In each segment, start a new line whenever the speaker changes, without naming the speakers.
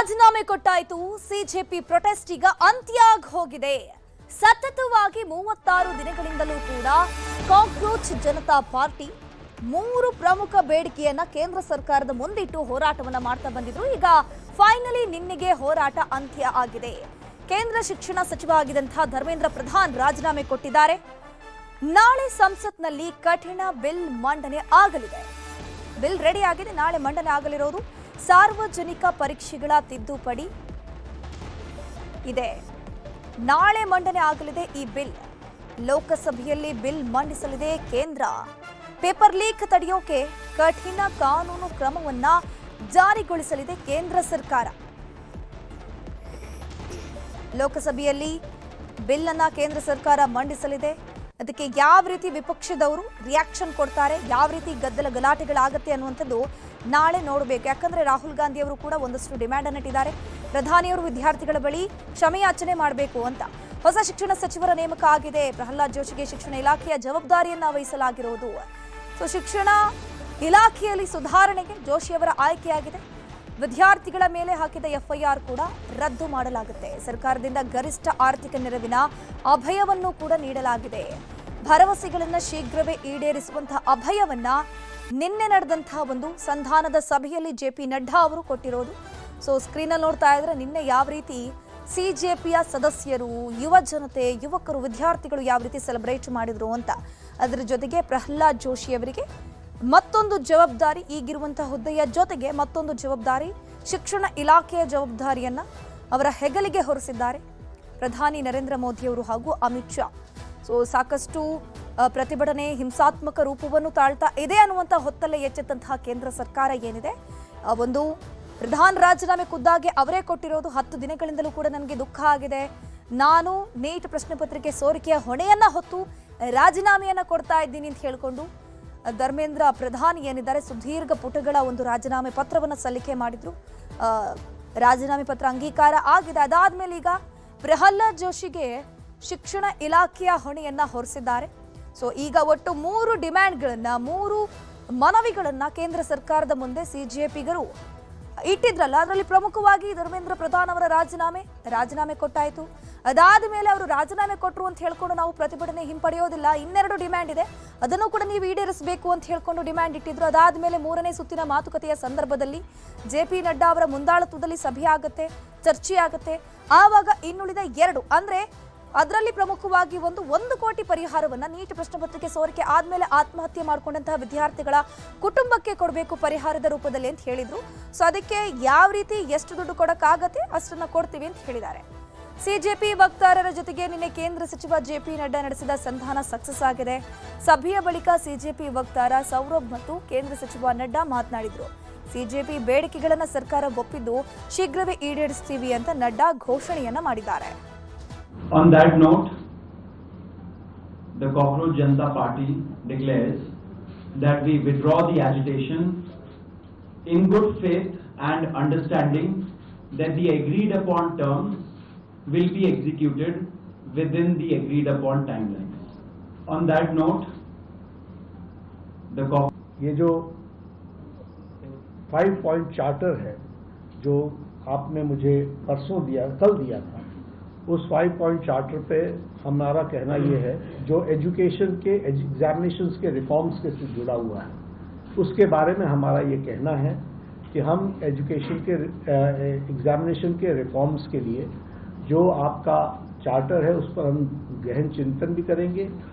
ರಾಜೀನಾಮೆ ಕೊಟ್ಟಾಯಿತು. CJP protest ಈಗ ಅಂತ್ಯ ಹೋಗಿದೆ. ಸತತವಾಗಿ 36 ದಿನಗಳಿಂದಲೂ ಕೂಡ ಕಾಕ್ರೋಚ್ ಜನತಾ ಪಾರ್ಟಿ 3 ಪ್ರಮುಖ ಬೇಡಿಕೆಯನ್ನ ಕೇಂದ್ರ ಸರ್ಕಾರದ ಮುಂದಿಟ್ಟು ಹೋರಾಟವನ್ನ ಮಾಡ್ತಾ ಬಂದಿದ್ರು. ಈಗ ಫೈನಲಿ ನಿನ್ನೆಗೆ ಹೋರಾಟ ಅಂತ್ಯ ಆಗಿದೆ. ಕೇಂದ್ರ ಶಿಕ್ಷಣ ಸಚಿವ ಆಗಿದ್ದಂತಹ ಧರ್ಮೇಂದ್ರ ಪ್ರಧಾನ್ ರಾಜೀನಾಮೆ ಕೊಟ್ಟಿದ್ದಾರೆ. ನಾಳೆ ಸಂಸತ್ನಲ್ಲಿ ಕಠಿಣ ಬಿಲ್ ಮಂಡನೆ ಆಗಲಿದೆ. ಬಿಲ್ ರೆಡಿ ಆಗಿದೆ, ನಾಳೆ ಮಂಡನೆ ಆಗಲಿರೋದು ಸಾರ್ವಜನಿಕ ಪರೀಕ್ಷೆಗಳ ತಿದ್ದುಪಡಿ ಇದೆ. ನಾಳೆ ಮಂಡನೆ ಆಗಲಿದೆ ಈ ಬಿಲ್. ಲೋಕಸಭೆಯಲ್ಲಿ ಬಿಲ್ ಮಂಡಿಸಲಿದೆ ಕೇಂದ್ರ. ಪೇಪರ್ ಲೀಕ್ ತಡೆಯೋಕೆ ಕಠಿಣ ಕಾನೂನು ಕ್ರಮವನ್ನ ಜಾರಿಗೊಳಿಸಲಿದೆ ಕೇಂದ್ರ ಸರ್ಕಾರ. ಲೋಕಸಭೆಯಲ್ಲಿ ಬಿಲ್ ಅನ್ನ ಕೇಂದ್ರ ಸರ್ಕಾರ ಮಂಡಿಸಲಿದೆ. ಅದಕ್ಕೆ ಯಾವ ರೀತಿ ವಿಪಕ್ಷದವರು ರಿಯಾಕ್ಷನ್ ಕೊಡ್ತಾರೆ, ಯಾವ ರೀತಿ ಗದ್ದಲ ಗಲಾಟೆಗಳಾಗತ್ತೆ ಅನ್ನುವಂಥದ್ದು ನಾಳೆ ನೋಡಬೇಕು. ಯಾಕಂದ್ರೆ ರಾಹುಲ್ ಗಾಂಧಿ ಅವರು ಕೂಡ ಒಂದಷ್ಟು ಡಿಮ್ಯಾಂಡ್ ಅನ್ನು ಇಟ್ಟಿದ್ದಾರೆ. ಪ್ರಧಾನಿಯವರು ವಿದ್ಯಾರ್ಥಿಗಳ ಬಳಿ ಕ್ಷಮೆಯಾಚನೆ ಮಾಡಬೇಕು ಅಂತ. ಹೊಸ ಶಿಕ್ಷಣ ಸಚಿವರ ನೇಮಕ ಆಗಿದೆ. ಪ್ರಹ್ಲಾದ್ ಜೋಶಿಗೆ ಶಿಕ್ಷಣ ಇಲಾಖೆಯ ಜವಾಬ್ದಾರಿಯನ್ನ ವಹಿಸಲಾಗಿರುವುದು. ಶಿಕ್ಷಣ ಇಲಾಖೆಯಲ್ಲಿ ಸುಧಾರಣೆಗೆ ಜೋಶಿಯವರ ಆಯ್ಕೆಯಾಗಿದೆ. ವಿದ್ಯಾರ್ಥಿಗಳ ಮೇಲೆ ಹಾಕಿದ ಎಫ್ಐಆರ್ ಕೂಡ ರದ್ದು ಮಾಡಲಾಗುತ್ತೆ. ಸರ್ಕಾರದಿಂದ ಗರಿಷ್ಠ ಆರ್ಥಿಕ ನೆರವಿನ ಅಭಯವನ್ನು ಕೂಡ ನೀಡಲಾಗಿದೆ. ಭರವಸೆಗಳನ್ನು ಶೀಘ್ರವೇ ಈಡೇರಿಸುವಂತಹ ಅಭಯವನ್ನ ನಿನ್ನೆ ನಡೆದಂತಹ ಒಂದು ಸಂಧಾನದ ಸಭೆಯಲ್ಲಿ ಜೆಪಿ ನಡ್ಡಾ ಅವರು ಕೊಟ್ಟಿರೋದು. ಸ್ಕ್ರೀನ್ ಅಲ್ಲಿ ನೋಡ್ತಾ ಇದ್ರೆ ನಿನ್ನೆ ಯಾವ ರೀತಿ ಸಿಜೆಪಿಯ ಸದಸ್ಯರು, ಯುವ ಜನತೆ, ಯುವಕರು, ವಿದ್ಯಾರ್ಥಿಗಳು ಯಾವ ರೀತಿ ಸೆಲೆಬ್ರೇಟ್ ಮಾಡಿದ್ರು ಅಂತ. ಅದರ ಜೊತೆಗೆ ಪ್ರಹ್ಲಾದ್ ಜೋಶಿ ಅವರಿಗೆ ಮತ್ತೊಂದು ಜವಾಬ್ದಾರಿ, ಈಗಿರುವಂತಹ ಹುದ್ದೆಯ ಜೊತೆಗೆ ಮತ್ತೊಂದು ಜವಾಬ್ದಾರಿ, ಶಿಕ್ಷಣ ಇಲಾಖೆಯ ಜವಾಬ್ದಾರಿಯನ್ನ ಅವರ ಹೆಗಲಿಗೆ ಹೊರಿಸಿದ್ದಾರೆ ಪ್ರಧಾನಿ ನರೇಂದ್ರ ಮೋದಿ ಅವರು ಹಾಗೂ ಅಮಿತ್ ಶಾ. ಸಾಕಷ್ಟು ಪ್ರತಿಭಟನೆ ಹಿಂಸಾತ್ಮಕ ರೂಪವನ್ನು ತಾಳ್ತಾ ಇದೆ ಅನ್ನುವಂಥ ಹೊತ್ತಲ್ಲೇ ಎಚ್ಚೆತ್ತಂತಹ ಕೇಂದ್ರ ಸರ್ಕಾರ ಏನಿದೆ, ಒಂದು ಪ್ರಧಾನ್ ರಾಜೀನಾಮೆ ಖುದ್ದಾಗಿ ಅವರೇ ಕೊಟ್ಟಿರೋದು. 10 ದಿನಗಳಿಂದಲೂ ಕೂಡ ನನಗೆ ದುಃಖ ಆಗಿದೆ, ನಾನು ನೀಟ್ ಪ್ರಶ್ನೆ ಪತ್ರಿಕೆ ಸೋರಿಕೆಯ ಹೊಣೆಯನ್ನ ಹೊತ್ತು ರಾಜೀನಾಮೆಯನ್ನ ಕೊಡ್ತಾ ಇದ್ದೀನಿ ಅಂತ ಹೇಳಿಕೊಂಡು ಧರ್ಮೇಂದ್ರ ಪ್ರಧಾನ್ ಏನಿದ್ದಾರೆ ಸುದೀರ್ಘ ಪುಟಗಳ ಒಂದು ರಾಜೀನಾಮೆ ಪತ್ರವನ್ನು ಸಲ್ಲಿಕೆ ಮಾಡಿದ್ರು. ರಾಜೀನಾಮೆ ಪತ್ರ ಅಂಗೀಕಾರ ಆಗಿದೆ. ಅದಾದ್ಮೇಲೆ ಈಗ ಪ್ರಹ್ಲಾದ್ ಜೋಶಿಗೆ ಶಿಕ್ಷಣ ಇಲಾಖೆಯ ಹೊಣೆಯನ್ನ ಹೊರಿಸಿದ್ದಾರೆ. ಈಗ ಒಟ್ಟು 3 ಡಿಮ್ಯಾಂಡ್ಗಳನ್ನ, 3 ಮನವಿಗಳನ್ನ ಕೇಂದ್ರ ಸರ್ಕಾರದ ಮುಂದೆ ಸಿಜೆಪಿಗರು ಇಟ್ಟಿದ್ರಲ್ಲ, ಅದರಲ್ಲಿ ಪ್ರಮುಖವಾಗಿ ಧರ್ಮೇಂದ್ರ ಪ್ರಧಾನ್ ಅವರ ರಾಜೀನಾಮೆ ಕೊಟ್ಟಾಯಿತು. ಅದಾದ ಮೇಲೆ ಅವರು ರಾಜೀನಾಮೆ ಕೊಟ್ಟರು ಅಂತ ಹೇಳ್ಕೊಂಡು ನಾವು ಪ್ರತಿಭಟನೆ ಹಿಂಪಡೆಯೋದಿಲ್ಲ, ಇನ್ನೆರಡು ಡಿಮ್ಯಾಂಡ್ ಇದೆ, ಅದನ್ನು ಕೂಡ ನೀವು ಈಡೇರಿಸಬೇಕು ಅಂತ ಹೇಳ್ಕೊಂಡು ಡಿಮ್ಯಾಂಡ್ ಇಟ್ಟಿದ್ರು. ಅದಾದ ಮೇಲೆ 3ನೇ ಸುತ್ತಿನ ಮಾತುಕತೆಯ ಸಂದರ್ಭದಲ್ಲಿ ಜೆಪಿ ನಡ್ಡಾ ಅವರ ಮುಂದಾಳತ್ವದಲ್ಲಿ ಸಭೆ ಆಗುತ್ತೆ, ಚರ್ಚೆ ಆಗುತ್ತೆ. ಆವಾಗ ಇನ್ನುಳಿದ 2 ಅಂದ್ರೆ ಅದರಲ್ಲಿ ಪ್ರಮುಖವಾಗಿ 1 ಕೋಟಿ ಪರಿಹಾರವನ್ನ ನೀಟ್ ಪ್ರಶ್ನೆ ಪತ್ರಿಕೆ ಸೋರಿಕೆ ಆದ್ಮೇಲೆ ಆತ್ಮಹತ್ಯೆ ಮಾಡಿಕೊಂಡಂತಹ ವಿದ್ಯಾರ್ಥಿಗಳ ಕುಟುಂಬಕ್ಕೆ ಕೊಡಬೇಕು ಪರಿಹಾರದ ರೂಪದಲ್ಲಿ ಅಂತ ಹೇಳಿದ್ರು. ಅದಕ್ಕೆ ಯಾವ ರೀತಿ ಎಷ್ಟು ದುಡ್ಡು ಕೊಡಕ್ಕಾಗತ್ತೆ ಅಷ್ಟನ್ನ ಕೊಡ್ತೀವಿ ಅಂತ ಹೇಳಿದ್ದಾರೆ. ಸಿಜೆಪಿ ವಕ್ತಾರರ ಜೊತೆಗೆ ನಿನ್ನೆ ಕೇಂದ್ರ ಸಚಿವ ಜೆಪಿ ನಡ್ಡಾ ನಡೆಸಿದ ಸಂಧಾನ ಸಕ್ಸಸ್ ಆಗಿದೆ. ಸಭೆಯ ಬಳಿಕ ಸಿಜೆಪಿ ವಕ್ತಾರ ಸೌರಭ್ ಮತ್ತು ಕೇಂದ್ರ ಸಚಿವ ನಡ್ಡಾ ಮಾತನಾಡಿದ್ರು. ಸಿಜೆಪಿ ಬೇಡಿಕೆಗಳನ್ನ ಸರ್ಕಾರ ಒಪ್ಪಿದ್ದು ಶೀಘ್ರವೇ ಈಡೇರಿಸ್ತೀವಿ ಅಂತ ನಡ್ಡಾ ಘೋಷಣೆಯನ್ನ ಮಾಡಿದ್ದಾರೆ.
On that note, the Cockroach Janata Party declares that we withdraw the agitation in good faith and understanding that the agreed upon terms will be executed within the agreed upon timelines. On that note,
ये जो 5 point charter है जो आपने मुझे परसों दिया, कल दिया था, उस 5 पॉइंट चार्टर पे हमारा कहना ये है, जो एजुकेशन के एग्जामिनेशंस के रिफॉर्म्स के से जुड़ा हुआ है, उसके बारे में हमारा ये कहना है कि हम एजुकेशन के एग्जामिनेशन के रिफॉर्म्स के लिए जो आपका चार्टर है उस पर हम गहन चिंतन भी करेंगे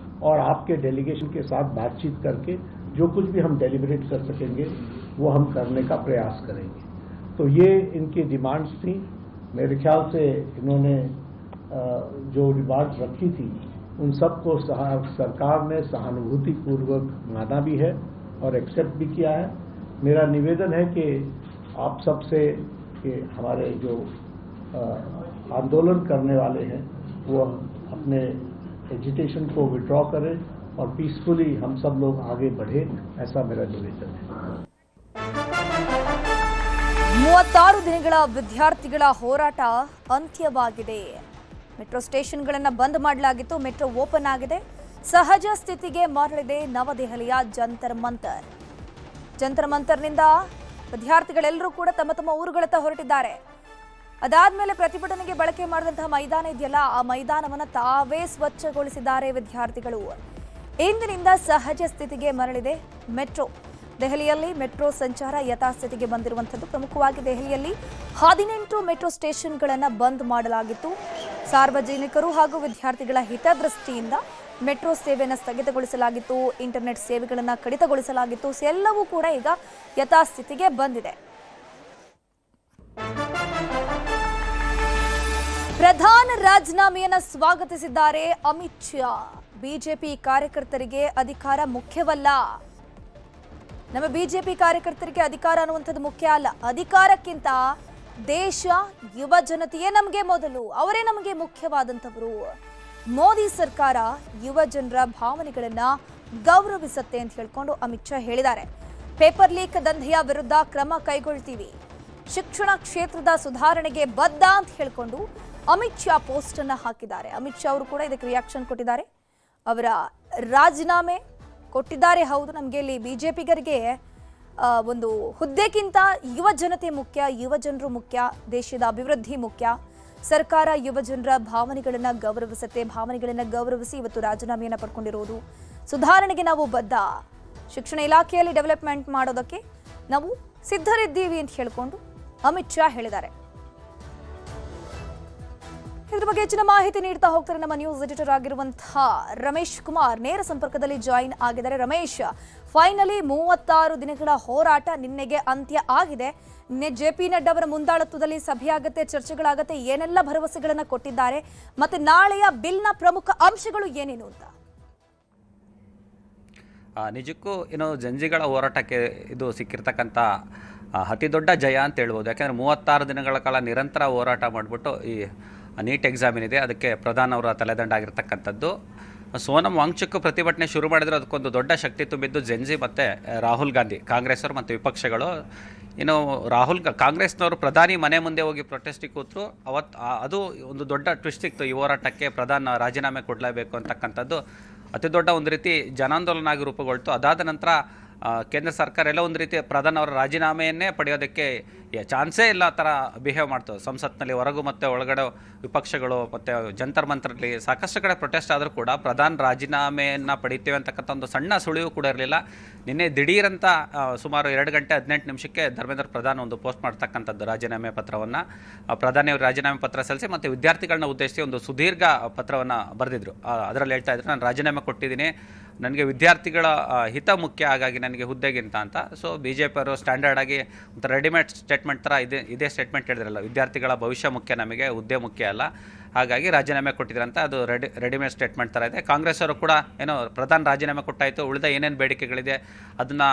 और आपके डेलीगेशन के साथ बातचीत करके जो कुछ भी हम डेलिब्रेट कर सकेंगे वो हम करने का प्रयास करेंगे. तो ये इनकी डिमांड्स थी. मेरे ख्याल से इन्होंने जो डिमांड रखी थी उन सबको सरकार ने सहानुभूतिपूर्वक माना भी है और एक्सेप्ट भी किया है. मेरा निवेदन है कि आप सबसे कि हमारे जो आंदोलन करने वाले हैं वो अपने एजिटेशन को विड्रॉ करें और पीसफुली हम सब लोग आगे बढ़े, ऐसा मेरा निवेदन है.
36 ದಿನಗಳ ವಿದ್ಯಾರ್ಥಿಗಳ ಹೋರಾಟ ಅಂತ್ಯವಾಗಿದೆ. ಮೆಟ್ರೋ ಸ್ಟೇಷನ್ಗಳನ್ನು ಬಂದ್ ಮಾಡಲಾಗಿತ್ತು, ಮೆಟ್ರೋ ಓಪನ್ ಆಗಿದೆ. ಸಹಜ ಸ್ಥಿತಿಗೆ ಮರಳಿದೆ ನವದೆಹಲಿಯ ಜಂತರ್ ಮಂತರ್. ಜಂತರ್ ಮಂತರ್ನಿಂದ ವಿದ್ಯಾರ್ಥಿಗಳೆಲ್ಲರೂ ಕೂಡ ತಮ್ಮ ತಮ್ಮ ಊರುಗಳತ್ತ ಹೊರಟಿದ್ದಾರೆ. ಅದಾದ್ಮೇಲೆ ಪ್ರತಿಭಟನೆಗೆ ಬಳಕೆ ಮಾಡಿದಂತಹ ಮೈದಾನ ಇದೆಯಲ್ಲ, ಆ ಮೈದಾನವನ್ನು ತಾವೇ ಸ್ವಚ್ಛಗೊಳಿಸಿದ್ದಾರೆ ವಿದ್ಯಾರ್ಥಿಗಳು. ಇಂದಿನಿಂದ ಸಹಜ ಸ್ಥಿತಿಗೆ ಮರಳಿದೆ ಮೆಟ್ರೋ. ದೆಹಲಿಯಲ್ಲಿ ಮೆಟ್ರೋ ಸಂಚಾರ ಯಥಾಸ್ಥಿತಿಗೆ ಬಂದಿರುವಂಥದ್ದು. ಪ್ರಮುಖವಾಗಿ ದೆಹಲಿಯಲ್ಲಿ 18 ಮೆಟ್ರೋ ಸ್ಟೇಷನ್ಗಳನ್ನು ಬಂದ್ ಮಾಡಲಾಗಿತ್ತು. ಸಾರ್ವಜನಿಕರು ಹಾಗೂ ವಿದ್ಯಾರ್ಥಿಗಳ ಹಿತದೃಷ್ಟಿಯಿಂದ ಮೆಟ್ರೋ ಸೇವೆಯನ್ನು ಸ್ಥಗಿತಗೊಳಿಸಲಾಗಿತ್ತು, ಇಂಟರ್ನೆಟ್ ಸೇವೆಗಳನ್ನು ಕಡಿತಗೊಳಿಸಲಾಗಿತ್ತು. ಎಲ್ಲವೂ ಕೂಡ ಈಗ ಯಥಾಸ್ಥಿತಿಗೆ ಬಂದಿದೆ. ಪ್ರಧಾನ ರಾಜೀನಾಮೆಯನ್ನು ಸ್ವಾಗತಿಸಿದ್ದಾರೆ ಅಮಿತ್ ಶಾ. ಬಿಜೆಪಿ ಕಾರ್ಯಕರ್ತರಿಗೆ ಅಧಿಕಾರ ಮುಖ್ಯವಲ್ಲ. ನಮ್ಮ ಬಿಜೆಪಿ ಕಾರ್ಯಕರ್ತರಿಗೆ ಅಧಿಕಾರ ಅನ್ನುವಂಥದ್ದು ಮುಖ್ಯ ಅಲ್ಲ. ಅಧಿಕಾರಕ್ಕಿಂತ ದೇಶ, ಯುವ ಜನತೆಯೇ ನಮಗೆ ಮೊದಲು, ಅವರೇ ನಮಗೆ ಮುಖ್ಯವಾದಂಥವರು. ಮೋದಿ ಸರ್ಕಾರ ಯುವ ಜನರ ಭಾವನೆಗಳನ್ನ ಗೌರವಿಸುತ್ತೆ ಅಂತ ಹೇಳ್ಕೊಂಡು ಅಮಿತ್ ಶಾ ಹೇಳಿದ್ದಾರೆ. ಪೇಪರ್ ಲೀಕ್ ದಂಧೆಯ ವಿರುದ್ಧ ಕ್ರಮ ಕೈಗೊಳ್ತೀವಿ, ಶಿಕ್ಷಣ ಕ್ಷೇತ್ರದ ಸುಧಾರಣೆಗೆ ಬದ್ಧ ಅಂತ ಹೇಳ್ಕೊಂಡು ಅಮಿತ್ ಶಾ ಪೋಸ್ಟ್ ಅನ್ನ ಹಾಕಿದ್ದಾರೆ. ಅಮಿತ್ ಶಾ ಅವರು ಕೂಡ ಇದಕ್ಕೆ ರಿಯಾಕ್ಷನ್ ಕೊಟ್ಟಿದ್ದಾರೆ. ಅವರ ರಾಜೀನಾಮೆ ಕೊಟ್ಟಿದ್ದಾರೆ. ಹೌದು, ನಮಗೆ ಇಲ್ಲಿ ಬಿಜೆಪಿಗರಿಗೆ ಒಂದು ಹುದ್ದೆಗಿಂತ ಯುವ ಜನತೆ ಮುಖ್ಯ, ಯುವ ಜನರು ಮುಖ್ಯ, ದೇಶದ ಅಭಿವೃದ್ಧಿ ಮುಖ್ಯ. ಸರ್ಕಾರ ಯುವ ಜನರ ಭಾವನೆಗಳನ್ನು ಗೌರವಿಸುತ್ತೆ. ಭಾವನೆಗಳನ್ನು ಗೌರವಿಸಿ ಇವತ್ತು ರಾಜೀನಾಮೆಯನ್ನು ಪಡ್ಕೊಂಡಿರೋದು. ಸುಧಾರಣೆಗೆ ನಾವು ಬದ್ಧ, ಶಿಕ್ಷಣ ಇಲಾಖೆಯಲ್ಲಿ ಡೆವಲಪ್ಮೆಂಟ್ ಮಾಡೋದಕ್ಕೆ ನಾವು ಸಿದ್ಧರಿದ್ದೀವಿ ಅಂತ ಹೇಳಿಕೊಂಡು ಅಮಿತ್ ಶಾ ಹೇಳಿದ್ದಾರೆ. ಇದ್ರ ಬಗ್ಗೆ ಹೆಚ್ಚಿನ ಮಾಹಿತಿ ನೀಡ್ತಾ ಹೋಗ್ತಾರೆ ನಮ್ಮ ನ್ಯೂಸ್ ಎಡಿಟರ್ ಆಗಿರುವಂತಹ ರಮೇಶ್ ಕುಮಾರ್. ನೇರ ಸಂಪರ್ಕದಲ್ಲಿ ಜಾಯಿನ್ ಆಗಿದ್ದಾರೆ. ರಮೇಶ್, ಫೈನಲಿ 36 ದಿನಗಳ ಹೋರಾಟ ನಿನ್ನೆಗೆ ಅಂತ್ಯ ಆಗಿದೆ. ನಿನ್ನೆ JP ನಡ್ಡಾ ಅವರ ಮುಂದಾಳತ್ವದಲ್ಲಿ ಸಭೆಯಾಗತ್ತೆ, ಚರ್ಚೆಗಳಾಗತ್ತೆ. ಏನೆಲ್ಲ ಭರವಸೆಗಳನ್ನ ಕೊಟ್ಟಿದ್ದಾರೆ, ಮತ್ತೆ ನಾಳೆಯ ಬಿಲ್ನ ಪ್ರಮುಖ ಅಂಶಗಳು ಏನೇನು ಅಂತ?
ನಿಜಕ್ಕೂ ಜಂಜಿಗಳ ಹೋರಾಟಕ್ಕೆ ಇದು ಸಿಕ್ಕಿರ್ತಕ್ಕಂಥ ಅತಿ ದೊಡ್ಡ ಜಯ ಅಂತ ಹೇಳ್ಬೋದು. ಯಾಕೆಂದರೆ 36 ದಿನಗಳ ಕಾಲ ನಿರಂತರ ಹೋರಾಟ ಮಾಡಿಬಿಟ್ಟು ಈ ನೀಟ್ ಎಕ್ಸಾಮ್ ಏನಿದೆ ಅದಕ್ಕೆ ಪ್ರಧಾನ್ ಅವರ ತಲೆದಂಡ ಆಗಿರ್ತಕ್ಕಂಥದ್ದು. ಸೋನಂ ವಾಂಗ್ಚುಕ್ ಪ್ರತಿಭಟನೆ ಶುರು ಮಾಡಿದ್ರೆ ಅದಕ್ಕೊಂದು ದೊಡ್ಡ ಶಕ್ತಿ ತುಂಬಿದ್ದು ಜೆನ್ಜಿ ಮತ್ತು ರಾಹುಲ್ ಗಾಂಧಿ, ಕಾಂಗ್ರೆಸ್ಸವರು ಮತ್ತು ವಿಪಕ್ಷಗಳು. ಕಾಂಗ್ರೆಸ್ನವರು ಪ್ರಧಾನಿ ಮನೆ ಮುಂದೆ ಹೋಗಿ ಪ್ರೊಟೆಸ್ಟಿಗೆ ಕೂತರು. ಅದು ಒಂದು ದೊಡ್ಡ ಟ್ವಿಸ್ಟ್ ಇತ್ತು ಈ ಹೋರಾಟಕ್ಕೆ. ಪ್ರಧಾನ್ ರಾಜೀನಾಮೆ ಕೊಡಲೇಬೇಕು ಅಂತಕ್ಕಂಥದ್ದು ಅತಿ ದೊಡ್ಡ ಒಂದು ರೀತಿ ಜನಾಂದೋಲನ ಆಗಿ ರೂಪುಗೊಳ್ತು. ಅದಾದ ನಂತರ ಕೇಂದ್ರ ಸರ್ಕಾರ ಎಲ್ಲ ಒಂದು ರೀತಿ ಪ್ರಧಾನ್ ಅವರ ರಾಜೀನಾಮೆಯನ್ನೇ ಪಡೆಯೋದಕ್ಕೆ ಚಾನ್ಸೇ ಇಲ್ಲ ಆ ಥರ ಬಿಹೇವ್ ಮಾಡ್ತವೆ. ಸಂಸತ್ನಲ್ಲಿ ಹೊರಗು ಮತ್ತು ಒಳಗಡೆ ವಿಪಕ್ಷಗಳು ಮತ್ತು ಜಂತರ್ ಮಂತರಲ್ಲಿ ಸಾಕಷ್ಟು ಕಡೆ ಪ್ರೊಟೆಸ್ಟ್ ಆದರೂ ಕೂಡ ಪ್ರಧಾನ್ ರಾಜೀನಾಮೆಯನ್ನು ಪಡಿತೇವೆ ಅಂತಕ್ಕಂಥ ಒಂದು ಸಣ್ಣ ಸುಳಿವು ಕೂಡ ಇರಲಿಲ್ಲ. ನಿನ್ನೆ ದಿಢೀರಂತ ಸುಮಾರು 2 ಗಂಟೆ 18 ನಿಮಿಷಕ್ಕೆ ಧರ್ಮೇಂದ್ರ ಪ್ರಧಾನ್ ಒಂದು ಪೋಸ್ಟ್ ಮಾಡ್ತಕ್ಕಂಥದ್ದು ರಾಜೀನಾಮೆ ಪತ್ರವನ್ನು. ಪ್ರಧಾನಿಯವರು ರಾಜೀನಾಮೆ ಪತ್ರ ಸಲ್ಲಿಸಿ ಮತ್ತು ವಿದ್ಯಾರ್ಥಿಗಳನ್ನ ಉದ್ದೇಶಿಸಿ ಒಂದು ಸುದೀರ್ಘ ಪತ್ರವನ್ನು ಬರೆದಿದ್ರು. ಅದರಲ್ಲಿ ಹೇಳ್ತಾ ಇದ್ರು, ನಾನು ರಾಜೀನಾಮೆ ಕೊಟ್ಟಿದ್ದೀನಿ, ನನಗೆ ವಿದ್ಯಾರ್ಥಿಗಳ ಹಿತ ಮುಖ್ಯ, ಹಾಗಾಗಿ ನನಗೆ ಹುದ್ದೆಗಿಂತ ಅಂತ. ಸೊ BJP ಅವರು ಸ್ಟ್ಯಾಂಡರ್ಡ್ ಆಗಿ ಒಂದು ರೆಡಿಮೇಡ್ ಸ್ಟೇಟ್ಮೆಂಟ್ ಥರ ಇದೇ ಸ್ಟೇಟ್ಮೆಂಟ್ ಹೇಳಿದ್ರಲ್ಲ, ವಿದ್ಯಾರ್ಥಿಗಳ ಭವಿಷ್ಯ ಮುಖ್ಯ, ನಮಗೆ ಹುದ್ದೆ ಮುಖ್ಯ ಅಲ್ಲ, ಹಾಗಾಗಿ ರಾಜೀನಾಮೆ ಕೊಟ್ಟಿದ್ರಂತ. ಅದು ರೆಡಿಮೇಡ್ ಸ್ಟೇಟ್ಮೆಂಟ್ ಥರ ಇದೆ. ಕಾಂಗ್ರೆಸ್ ಅವರು ಕೂಡ ಪ್ರಧಾನ ರಾಜೀನಾಮೆ ಕೊಟ್ಟಾಯಿತು, ಉಳಿದ ಏನೇನು ಬೇಡಿಕೆಗಳಿದೆ ಅದನ್ನು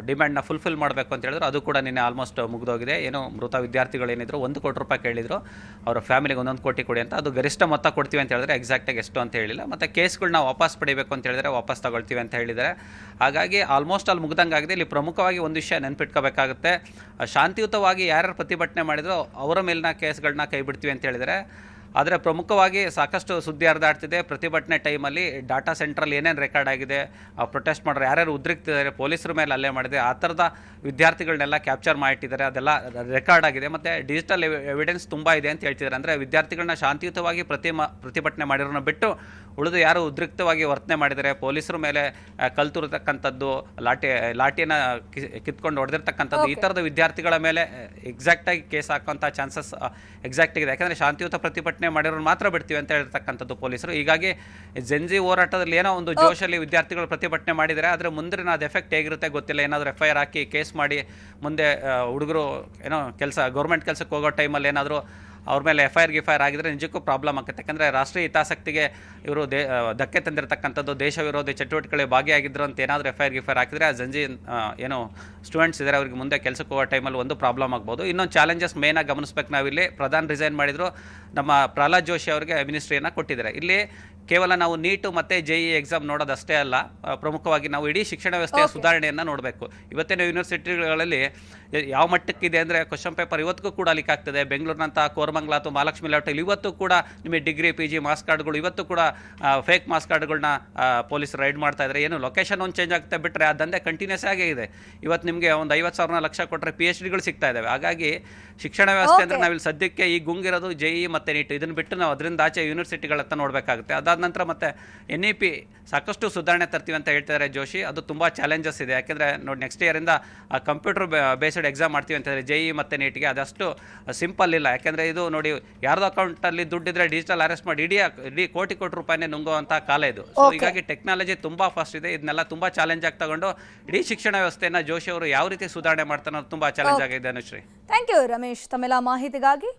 ಡಿಮ್ಯಾಂಡ್ನ ಫುಲ್ಫಿಲ್ ಮಾಡಬೇಕು ಅಂತ ಹೇಳಿದ್ರು. ಅದು ಕೂಡ ನಿನ್ನೆ ಆಲ್ಮೋಸ್ಟ್ ಮುಗಿದೋಗಿದೆ. ಮೃತ ವಿದ್ಯಾರ್ಥಿಗಳು ಏನಿದ್ರು 1 ಕೋಟಿ ರೂಪಾಯಿ ಕೇಳಿದ್ರು, ಅವರ ಫ್ಯಾಮಿಲಿಗೆ 1 ಕೋಟಿ ಕೊಡಿ ಅಂತ. ಅದು ಗರಿಷ್ಠ ಮೊತ್ತ ಕೊಡ್ತೀವಿ ಅಂತ ಹೇಳಿದ್ರೆ, ಎಕ್ಸಾಕ್ಟಾಗಿ ಎಷ್ಟು ಅಂತ ಹೇಳಿಲ್ಲ. ಮತ್ತು ಕೇಸ್ಗಳನ್ನ ವಾಪಸ್ ಪಡಿಬೇಕು ಅಂತ ಹೇಳಿದರೆ ವಾಪಸ್ ತಗೊಳ್ತೀವಿ ಅಂತ ಹೇಳಿದ್ದಾರೆ. ಹಾಗಾಗಿ ಆಲ್ಮೋಸ್ಟ್ ಅಲ್ಲಿ ಮುಗ್ದಂಗಾಗಿದೆ. ಇಲ್ಲಿ ಪ್ರಮುಖವಾಗಿ ಒಂದು ವಿಷಯ ನೆನ್ಪಿಟ್ಕೋಬೇಕಾಗುತ್ತೆ, ಶಾಂತಿಯುತವಾಗಿ ಯಾರ್ಯಾರು ಪ್ರತಿಭಟನೆ ಮಾಡಿದ್ರು ಅವರ ಮೇಲಿನ ಕೇಸ್ಗಳನ್ನ ಕೈ ಬಿಡ್ತೀವಿ ಅಂತ ಹೇಳಿದರೆ. ಆದರೆ ಪ್ರಮುಖವಾಗಿ ಸಾಕಷ್ಟು ಸುದ್ದಿ ಹರಿದಾಡ್ತಿದೆ, ಪ್ರತಿಭಟನೆ ಟೈಮಲ್ಲಿ ಡಾಟಾ ಸೆಂಟ್ರಲ್ಲಿ ಏನೇನು ರೆಕಾರ್ಡ್ ಆಗಿದೆ, ಪ್ರೊಟೆಸ್ಟ್ ಮಾಡೋರು ಯಾರ್ಯಾರು ಉದ್ರಿಕ್ತಿದ್ದಾರೆ, ಪೊಲೀಸರ ಮೇಲೆ ಹಲ್ಲೆ ಮಾಡಿದೆ, ಆ ಥರದ ವಿದ್ಯಾರ್ಥಿಗಳನ್ನೆಲ್ಲ ಕ್ಯಾಪ್ಚರ್ ಮಾಡಿಟ್ಟಿದ್ದಾರೆ, ಅದೆಲ್ಲ ರೆಕಾರ್ಡ್ ಆಗಿದೆ. ಮತ್ತು ಡಿಜಿಟಲ್ ಎವಿಡೆನ್ಸ್ ತುಂಬ ಇದೆ ಅಂತ ಹೇಳ್ತಿದ್ದಾರೆ. ಅಂದರೆ ವಿದ್ಯಾರ್ಥಿಗಳನ್ನ ಶಾಂತಿಯುತವಾಗಿ ಪ್ರತಿಭಟನೆ ಮಾಡಿರೋನ್ನ ಬಿಟ್ಟು ಉಳಿದು ಯಾರು ಉದ್ರಿಕ್ತವಾಗಿ ವರ್ತನೆ ಮಾಡಿದ್ದಾರೆ, ಪೊಲೀಸರ ಮೇಲೆ ಕಲ್ತುರತಕ್ಕಂಥದ್ದು, ಲಾಠಿಯನ್ನು ಕಿತ್ಕೊಂಡು ಹೊಡೆದಿರ್ತಕ್ಕಂಥದ್ದು, ಈ ಥರದ ವಿದ್ಯಾರ್ಥಿಗಳ ಮೇಲೆ ಎಕ್ಸಾಕ್ಟಾಗಿ ಕೇಸ್ ಹಾಕೋಂಥ ಚಾನ್ಸಸ್ ಎಕ್ಸಾಕ್ಟಾಗಿದೆ. ಯಾಕಂದರೆ ಶಾಂತಿಯುತ ಪ್ರತಿಭಟನೆ ಮಾಡಿರೋರು ಮಾತ್ರ ಬಿಡ್ತೀವಿ ಅಂತ ಹೇಳಿರ್ತಕ್ಕಂಥದ್ದು ಪೊಲೀಸರು. ಹೀಗಾಗಿ ಜೆನ್ಜಿ ಹೋರಾಟದಲ್ಲಿ ಏನೋ ಒಂದು ಜೋಶಲ್ಲಿ ವಿದ್ಯಾರ್ಥಿಗಳು ಪ್ರತಿಭಟನೆ ಮಾಡಿದರೆ, ಆದರೆ ಮುಂದಿನ ಅದು ಎಫೆಕ್ಟ್ ಹೇಗಿರುತ್ತೆ ಗೊತ್ತಿಲ್ಲ. ಏನಾದರೂ FIR ಹಾಕಿ ಕೇಸ್ ಮಾಡಿ ಮುಂದೆ ಹುಡುಗರು ಗೌರ್ಮೆಂಟ್ ಕೆಲಸಕ್ಕೆ ಹೋಗೋ ಟೈಮಲ್ಲಿ ಏನಾದರೂ ಅವ್ರ ಮೇಲೆ FIR ಆಗಿದ್ರೆ ನಿಜಕ್ಕೂ ಪ್ರಾಬ್ಲಮ್ ಆಗುತ್ತೆ. ಯಾಕಂದರೆ ರಾಷ್ಟ್ರೀಯ ಹಿತಾಸಕ್ತಿಗೆ ಇವರು ಧಕ್ಕೆ ತಂದಿರತಕ್ಕಂಥದ್ದು, ದೇಶ ವಿರೋಧಿ ಚಟುವಟಿಕೆಗಳಿಗೆ ಭಾಗಿಯಾಗಿದ್ರು ಅಂತ ಏನಾದರೂ FIR ಹಾಕಿದರೆ ಆ ಜಂಜಿ ಸ್ಟೂಡೆಂಟ್ಸ್ ಇದ್ದಾರೆ ಅವರಿಗೆ ಮುಂದೆ ಕೆಲಸಕ್ಕೆ ಹೋಗೋ ಟೈಮಲ್ಲಿ ಒಂದು ಪ್ರಾಬ್ಲಮ್ ಆಗ್ಬೋದು. ಇನ್ನೊಂದು ಚಾಲೆಂಜಸ್ ಮೇನಾಗಿ ಗಮನಿಸ್ಬೇಕು ನಾವಿಲ್ಲಿ. ಪ್ರಧಾನ್ ರಿಸೈನ್ ಮಾಡಿದ್ರು, ನಮ್ಮ ಪ್ರಹ್ಲಾದ್ ಜೋಶಿ ಅವರಿಗೆ ಮಿನಿಸ್ಟ್ರಿಯನ್ನು ಕೊಟ್ಟಿದ್ದಾರೆ. ಇಲ್ಲಿ ಕೇವಲ ನಾವು ನೀಟು ಮತ್ತು JEE ಎಕ್ಸಾಮ್ ನೋಡೋದಷ್ಟೇ ಅಲ್ಲ, ಪ್ರಮುಖವಾಗಿ ನಾವು ಇಡೀ ಶಿಕ್ಷಣ ವ್ಯವಸ್ಥೆಯ ಸುಧಾರಣೆಯನ್ನು ನೋಡಬೇಕು. ಇವತ್ತಿನ ಯೂನಿವರ್ಸಿಟಿಗಳಲ್ಲಿ ಯಾವ ಮಟ್ಟಕ್ಕಿದೆ ಅಂದರೆ ಕ್ವಶನ್ ಪೇಪರ್ ಇವತ್ತಿಗೂ ಕೂಡ ಲೀಕ್ ಆಗ್ತದೆ. ಬೆಂಗಳೂರಿನಂಥ ಕೋರ್ ಕೋರಮಂಗಲ ಅಥವಾ ಮಹಾಲಕ್ಷ್ಮಿ ಲೇಔಟಲ್ಲಿ ಇವತ್ತು ಕೂಡ ನಿಮಗೆ ಡಿಗ್ರಿ PG ಮಾಸ್ ಕಾರ್ಡ್ಗಳು ಇವತ್ತು ಕೂಡ ಫೇಕ್ ಮಾಸ್ ಕಾರ್ಡ್ಗಳನ್ನ ಪೊಲೀಸರು ರೈಡ್ ಮಾಡ್ತಾ ಇದ್ದಾರೆ. ಏನು ಲೊಕೇಶನ್ ಒಂದು ಚೇಂಜ್ ಆಗ್ತಾ ಬಿಟ್ಟರೆ ಆ ದಂಧೆ ಕಂಟಿನ್ಯೂಸ್ ಆಗೇ ಇದೆ. ಇವತ್ತು ನಿಮಗೆ ಒಂದು 50,000 ಲಕ್ಷ ಕೊಟ್ಟರೆ PhDಗಳು ಸಿಗ್ತಾ ಇದ್ದಾವೆ. ಹಾಗಾಗಿ ಶಿಕ್ಷಣ ವ್ಯವಸ್ಥೆ ಅಂದರೆ ನಾವಿಲ್ಲಿ ಸದ್ಯಕ್ಕೆ ಈ ಗುಂಗಿರೋದು JEE ಮತ್ತು NEET ಇದನ್ನು ಬಿಟ್ಟು ನಾವು ಅದರಿಂದ ಆಚೆ ಯೂನಿವರ್ಸಿಟಿಗಳತ್ತ ನೋಡಬೇಕಾಗುತ್ತೆ. ಅದಾದ ನಂತರ ಮತ್ತೆ NEP ಸಾಕಷ್ಟು ಸುಧಾರಣೆ ತರ್ತೀವಿ ಅಂತ ಹೇಳ್ತಿದ್ದಾರೆ ಜೋಶಿ. ಅದು ತುಂಬ ಚಾಲೆಂಜಸ್ ಇದೆ. ಯಾಕೆಂದರೆ ನೋಡಿ ನೆಕ್ಸ್ಟ್ ಇಯರಿಂದ ಕಂಪ್ಯೂಟರ್ ಬೇಸ್ಡ್ ಎಕ್ಸಾಮ್ ಮಾಡ್ತೀವಿ ಅಂತ ಹೇಳಿದ್ರೆ JEE ಮತ್ತು NEETಗೆ ಅದಷ್ಟು ಸಿಂಪಲ್ ಇಲ್ಲ. ಯಾಕೆಂದರೆ ಇದು ನೋಡಿ ಯಾರ್ದು ಅಕೌಂಟಲ್ಲಿ ದುಡ್ಡಿದ್ರೆ ಡಿಜಿಟಲ್ ಅರೆಸ್ಟ್ ಮಾಡಿ ಇಡೀ ಕೋಟಿ ರೂಪಾಯಿನೇ ನುಂಗುವಂಥ ಕಾಲ ಇದು. ಸೊ ಹೀಗಾಗಿ ಟೆಕ್ನಾಲಜಿ ತುಂಬ ಫಾಸ್ಟ್ ಇದೆ. ಇದನ್ನೆಲ್ಲ ತುಂಬ ಚಾಲೆಂಜ್ ಆಗಿ ತಗೊಂಡು ಇಡೀ ಶಿಕ್ಷಣ ವ್ಯವಸ್ಥೆಯನ್ನು ಜೋಶಿ ಅವರು ಯಾವ ರೀತಿ ಸುಧಾರಣೆ ಮಾಡ್ತಾರೋ ತುಂಬ ಚಾಲೆಂಜ್ ಆಗಿದೆ ಅನುಶ್ರೀ.
ಥ್ಯಾಂಕ್ ಯು ರಮೇಶ್ ತಮ್ಮೆಲ್ಲ ಮಾಹಿತಿಗಾಗಿ.